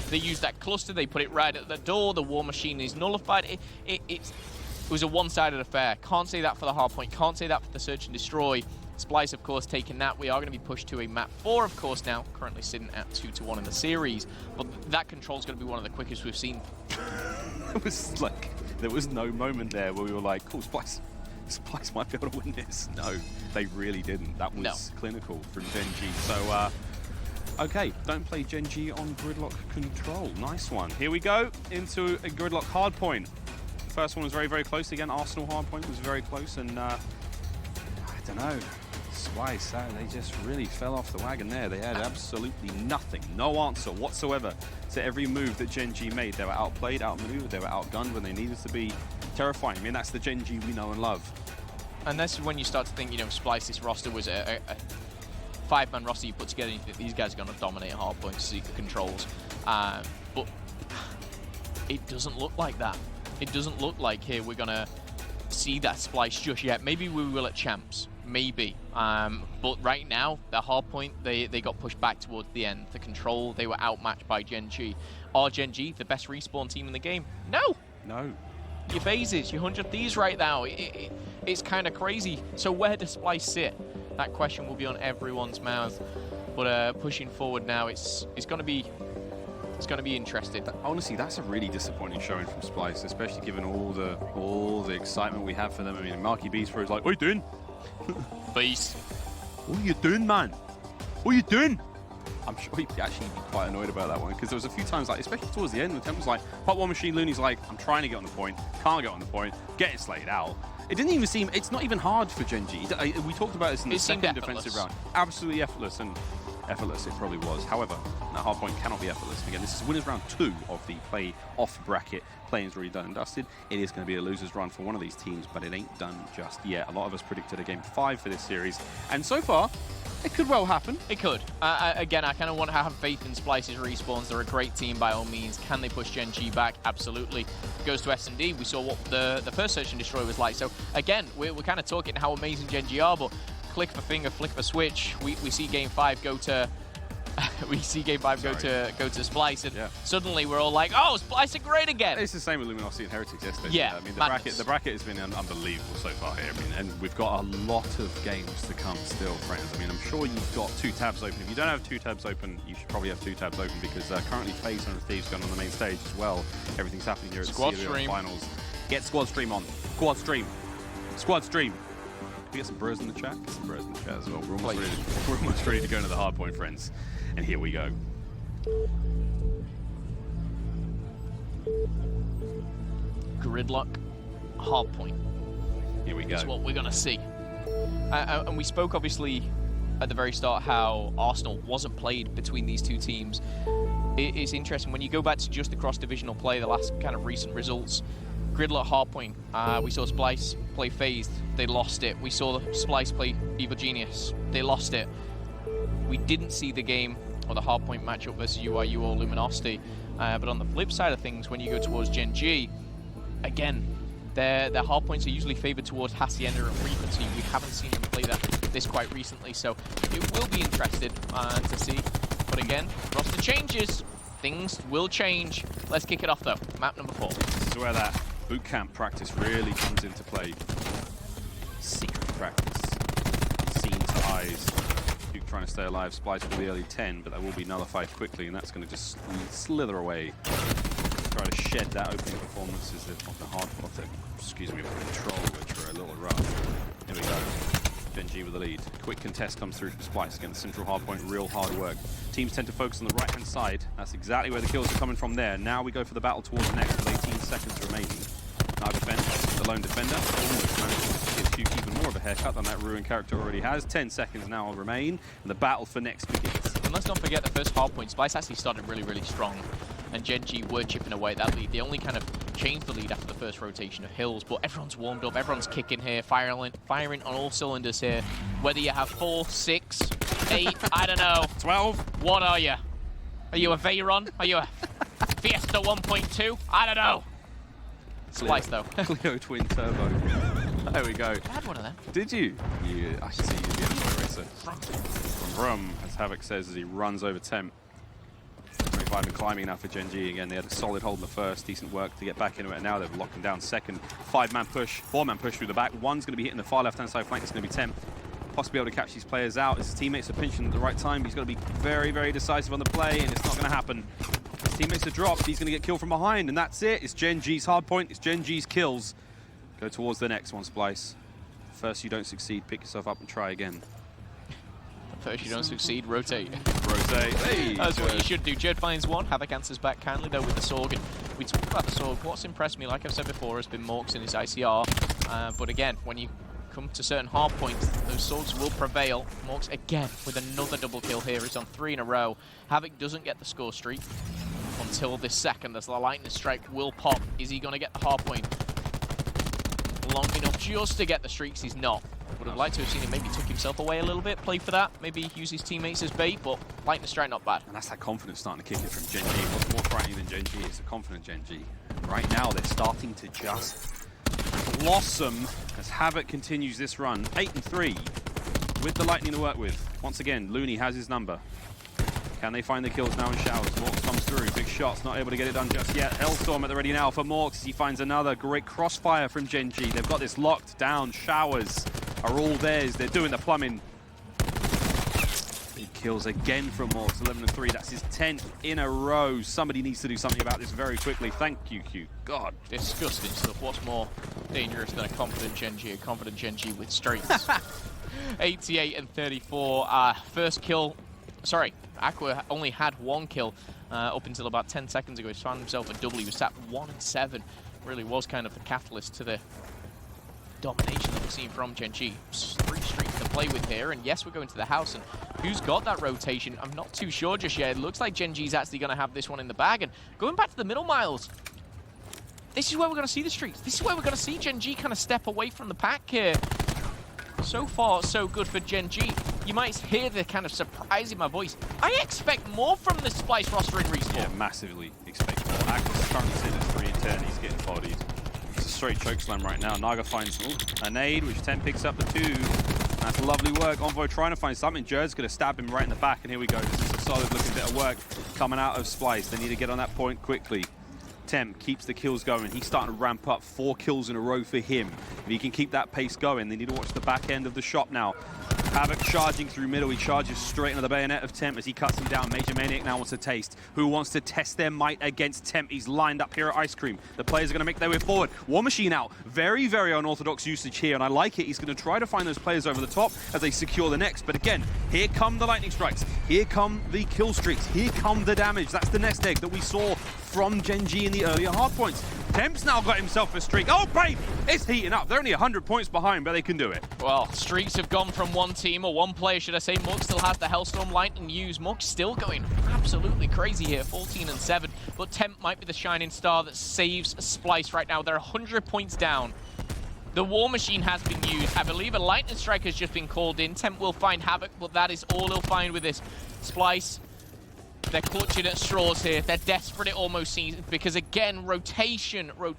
They used that cluster, they put it right at the door, the war machine is nullified. It was a one-sided affair. Can't say that for the hardpoint, can't say that for the search and destroy. Splyce, of course, taking that. We are going to be pushed to a MAP4, of course, now, currently sitting at 2-1 in the series. But that control is going to be one of the quickest we've seen. It was like, there was no moment there where we were like, cool, Splyce might be able to win this. No, they really didn't. That was clinical from Gen.G. So, okay, don't play Gen.G on gridlock control. Nice one. Here we go into a gridlock hardpoint. The first one was very, very close. Again, Arsenal hardpoint was very close, and I don't know. Splyce, they just really fell off the wagon there. They had absolutely nothing, no answer whatsoever to every move that Gen.G made. They were outplayed, outmaneuvered, they were outgunned when they needed to be. Terrifying. I mean, that's the Gen.G we know and love. And that's when you start to think, you know, Splyce, this roster was a five-man roster you put together, and you think these guys are going to dominate hardpoint, secret controls. But it doesn't look like that. It doesn't look like here we're going to see that Splyce just yet. Maybe we will at Champs. Maybe. But right now, the hardpoint, they got pushed back towards the end. The control, they were outmatched by Gen.G. Are Gen.G the best respawn team in the game? No! No. Your phases, your 100 Thieves right now, it's kind of crazy. So where does Splyce sit? That question will be on everyone's mouth. But pushing forward now, it's going to be interesting. Honestly, that's a really disappointing showing from Splyce, especially given all the excitement we have for them. I mean, Marky Beast was like, "What are you doing?" Beast. What are you doing, man? What are you doing? I'm sure he'd actually be quite annoyed about that one, because there was a few times, like, especially towards the end, when Temp was like, Part 1 Machine Looney's like, I'm trying to get on the point, can't get on the point, getting slayed out. It didn't even seem, it's not even hard for Gen.G. We talked about this in the second defensive round. Absolutely effortless, and effortless it probably was. However, that hard point cannot be effortless. Again, this is winners round 2 of the play-off bracket. Playing's already done and dusted. It is going to be a loser's run for one of these teams, but it ain't done just yet. A lot of us predicted a game 5 for this series, and so far, it could well happen. It could. Again, I kind of want to have faith in Splyce's respawns. They're a great team by all means. Can they push Gen.G back? Absolutely. Goes to S&D. We saw what the first Search and Destroy was like. So again, we're kind of talking how amazing Gen.G are, but click of a finger, flick of a switch. We see game 5 go to go to Splyce, and suddenly we're all like, oh, Splyce are great again. It's the same with Luminosity and Heretics yesterday. Yeah, I mean, the bracket has been unbelievable so far here. I mean, and we've got a lot of games to come still, friends. I mean, I'm sure you've got 2 tabs open. If you don't have 2 tabs open, you should probably have 2 tabs open, because currently FaZe and Thieves going on the main stage as well. Everything's happening here at the CWL finals. Get Squad Stream on. Squad Stream. Squad Stream. Can we get some bros in the chat? Get some bros in the chat as well. We're almost ready to go into the hard point, friends. And here we go. Gridlock, hardpoint. Here we go. That's what we're going to see. And we spoke, obviously, at the very start, how Arsenal wasn't played between these two teams. It's interesting. When you go back to just the cross-divisional play, the last kind of recent results, Gridlock, hardpoint. We saw Splyce play FaZe. They lost it. We saw Splyce play Evil Genius. They lost it. We didn't see the game or the hardpoint matchup versus UIU or Luminosity. But on the flip side of things, when you go towards Gen.G, again, their hardpoints are usually favored towards Hacienda and Frequency. We haven't seen them play this quite recently, so it will be interesting to see. But again, roster changes. Things will change. Let's kick it off, though. Map number 4. This is where that boot camp practice really comes into play. Secret practice. Seen to eyes. Duke trying to stay alive. Splyce for the early 10, but that will be nullified quickly, and that's going to just slither away. Try to shed that opening performances of the control, which were a little rough. Here we go. Gen.G with the lead. Quick contest comes through from Splyce. Again, the central hardpoint, real hard work. Teams tend to focus on the right-hand side. That's exactly where the kills are coming from there. Now we go for the battle towards the next, with 18 seconds remaining. Now defend, the lone defender, almost manages to give Duke even more of a haircut than that Ruin character already has. 10 seconds now remain, and the battle for next begins. And let's not forget the first hardpoint. Splyce actually started really, really strong, and Gen.G were chipping away at that lead. They only kind of changed the lead after the first rotation of Hills, but everyone's warmed up, everyone's kicking here, firing on all cylinders here. Whether you have 4, 6, 8, I don't know. 12. What are you? Are you a Veyron? Are you a Fiesta 1.2? I don't know. Splyce, though. Clio Twin Turbo. There we go. I had one of them. Did you? I see you the racer. Vroom, as Havoc says as he runs over Temp. 25 and climbing now for Gen.G. Again, they had a solid hold in the first, decent work to get back into it, and now they're locking down second. 5-man push, 4-man push through the back. One's going to be hitting the far left-hand side flank. It's going to be Temp. Possibly able to catch these players out. His teammates are pinching at the right time. He's got to be very, very decisive on the play, and it's not going to happen. His teammates are dropped. He's going to get killed from behind, and that's it. It's Gen.G's hard point. It's Gen.G's kills. Go towards the next one, Splyce. First you don't succeed, pick yourself up and try again. First you don't succeed, rotate. Rotate. Hey, that's what you should do. Jed finds one. Havoc answers back kindly though with the Sorg. And we talked about the Sorg. What's impressed me, like I've said before, has been Morks and his ICR. But again, when you come to certain hard points, those Sorgs will prevail. Morks again with another double kill here. He's on 3 in a row. Havoc doesn't get the score streak until this second as the lightning strike will pop. Is he going to get the hard point long enough just to get the streaks? He's not. Would have liked to have seen him maybe took himself away a little bit, play for that, maybe use his teammates as bait, but lightning strike not bad. And that's that confidence starting to kick in from Gen.G. What's more frightening than Gen.G is the confident Gen.G. Right now they're starting to just blossom as Havoc continues this run. 8-3 with the lightning to work with. Once again, Looney has his number. Can they find the kills now in showers? Morks comes through. Big shots, not able to get it done just yet. Hellstorm at the ready now for Morks. He finds another great crossfire from Gen.G. They've got this locked down. Showers are all theirs. They're doing the plumbing. Big kills again from Morks. 11-3. That's his 10th in a row. Somebody needs to do something about this very quickly. Thank you, Q. God. Disgusting stuff. What's more dangerous than a confident Gen.G? A confident Gen.G with streaks. 88 and 34. First kill. Sorry, Aqua only had 1 kill up until about 10 seconds ago. He's found himself a double. He was sat 1-7. Really was kind of the catalyst to the domination that we're seeing from Gen.G. 3 streaks to play with here, and yes, we're going to the house, and who's got that rotation? I'm not too sure just yet. It looks like Gen.G's actually going to have this one in the bag, and going back to the middle, Miles, this is where we're going to see the streaks. This is where we're going to see Gen.G kind of step away from the pack here. So far, so good for Gen.G. You might hear the kind of surprise in my voice. I expect more from the Splyce roster in Respawn. Yeah, massively expect more. Aqua's currently sitting at 3 and 10. He's getting bodied. It's a straight chokeslam right now. Naga finds a nade, which 10 picks up the 2. That's lovely work. Envoy trying to find something. Jerd's going to stab him right in the back, and here we go. This is a solid looking bit of work coming out of Splyce. They need to get on that point quickly. Temp keeps the kills going. He's starting to ramp up 4 kills in a row for him. If he can keep that pace going, they need to watch the back end of the shop now. Havoc charging through middle. He charges straight into the bayonet of Temp as he cuts him down. Major Maniac now wants a taste. Who wants to test their might against Temp? He's lined up here at Ice Cream. The players are going to make their way forward. War Machine out. Very, very unorthodox usage here, and I like it. He's going to try to find those players over the top as they secure the next. But again, here come the lightning strikes. Here come the kill streaks. Here come the damage. That's the nest egg that we saw from Gen.G in the earlier hardpoints. Temp's now got himself a streak. Oh, babe! It's heating up. They're only 100 points behind, but they can do it. Well, streaks have gone from one team, or one player, should I say. Mork still has the Hellstorm Lightning use. Mork's still going absolutely crazy here, 14 and 7. But Temp might be the shining star that saves Splyce right now. They're 100 points down. The War Machine has been used. I believe a Lightning Strike has just been called in. Temp will find Havoc, but that is all he'll find with this. Splyce, they're clutching at straws here. They're desperate, it almost seems, because again, rotation goes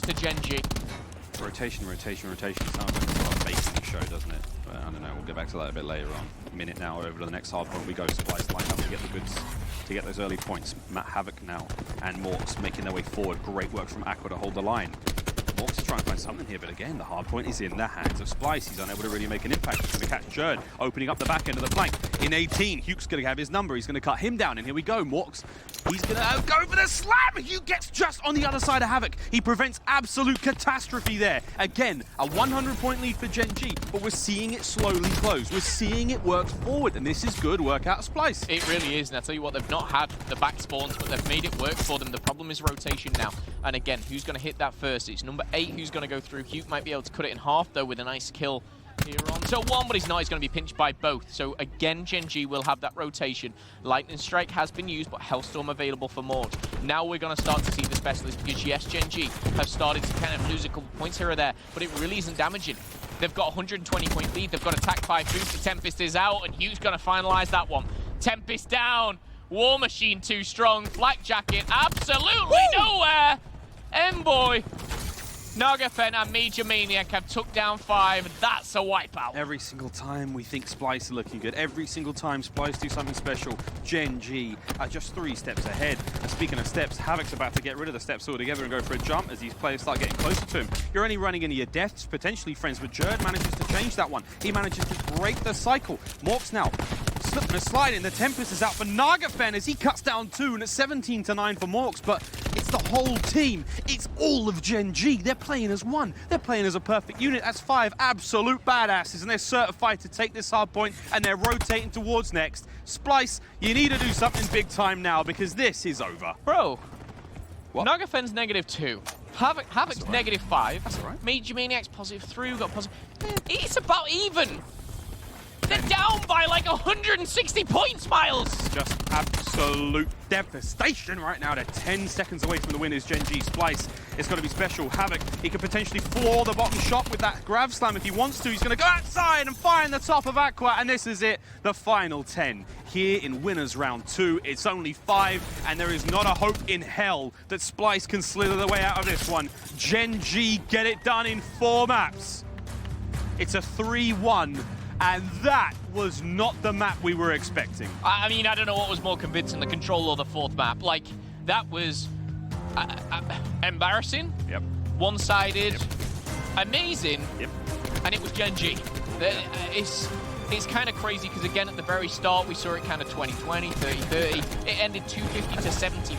to Gen.G. Rotation sounds like it's not a basic show, doesn't it? But I don't know, we'll get back to that a bit later on. A minute now, over to the next hard point we go. Splyce line up to get the goods, to get those early points. Matt Havoc now and Morks making their way forward. Great work from Aqua to hold the line. Morks is trying to find something here, but again, the hard point is in the hands of Splyce. He's unable to really make an impact. He's going to catch Jerd, opening up the back end of the flank. In 18, Huke's going to have his number. He's going to cut him down, and here we go. Morks, he's going to go for the slam. Huke gets just on the other side of Havoc. He prevents absolute catastrophe there. Again, a 100-point lead for Gen.G, but we're seeing it slowly close. We're seeing it work forward, and this is good work out of Splyce. It really is, and I tell you what, they've not had the back spawns, but they've made it work for them. The problem is rotation now. And again, who's going to hit that first? It's number 8 who's going to go through. Huke might be able to cut it in half, though, with a nice kill here on so 1, but he's not. He's going to be pinched by both. So again, Gen.G will have that rotation. Lightning Strike has been used, but Hellstorm available for more. Now we're going to start to see the specialists, because yes, Gen.G have started to kind of lose a couple points here or there, but it really isn't damaging. They've got a 120-point lead. They've got attack 5 boost. The Tempest is out, and Hugh's going to finalize that one. Tempest down. War Machine too strong. Black Jacket absolutely nowhere. M-Boy Nagafen and Major Maniac have took down 5. That's a wipeout. Every single time we think Splyce are looking good, every single time Splyce do something special, Gen.G are just 3 steps ahead. And speaking of steps, Havoc's about to get rid of the steps altogether and go for a jump as these players start getting closer to him. You're only running into your deaths, potentially friends, but Jerd manages to change that one. He manages to break the cycle. Morks now slipping and sliding. The Tempest is out for Nagafen as he cuts down 2, and it's 17-9 for Morks, but it's the whole team. It's all of Gen.G. They're playing as one. They're playing as a perfect unit. That's 5 absolute badasses, and they're certified to take this hard point, and they're rotating towards next. Splyce, you need to do something big time now because this is over. Bro, What? Nagafen's -2. Havoc's right. -5. That's all right. Major Maniac's +3, got positive. It's about even. They're down by like 160 points, Miles. Just absolute devastation right now. They're 10 seconds away from the winners. Gen.G. Splyce is going to be special. Havoc, he could potentially floor the bottom shot with that grab slam if he wants to. He's going to go outside and find the top of Aqua, and this is it. The final 10 here in winners round 2. It's only 5, and there is not a hope in hell that Splyce can slither the way out of this one. Gen.G get it done in 4 maps. It's a 3-1. And that was not the map we were expecting. I mean, I don't know what was more convincing, the control or the 4th map. Like, that was embarrassing, Yep. one-sided, Yep. amazing, Yep. and it was Gen.G. It's kind of crazy because, again, at the very start, we saw it kind of 20-20, 30-30. It ended 250 to 75.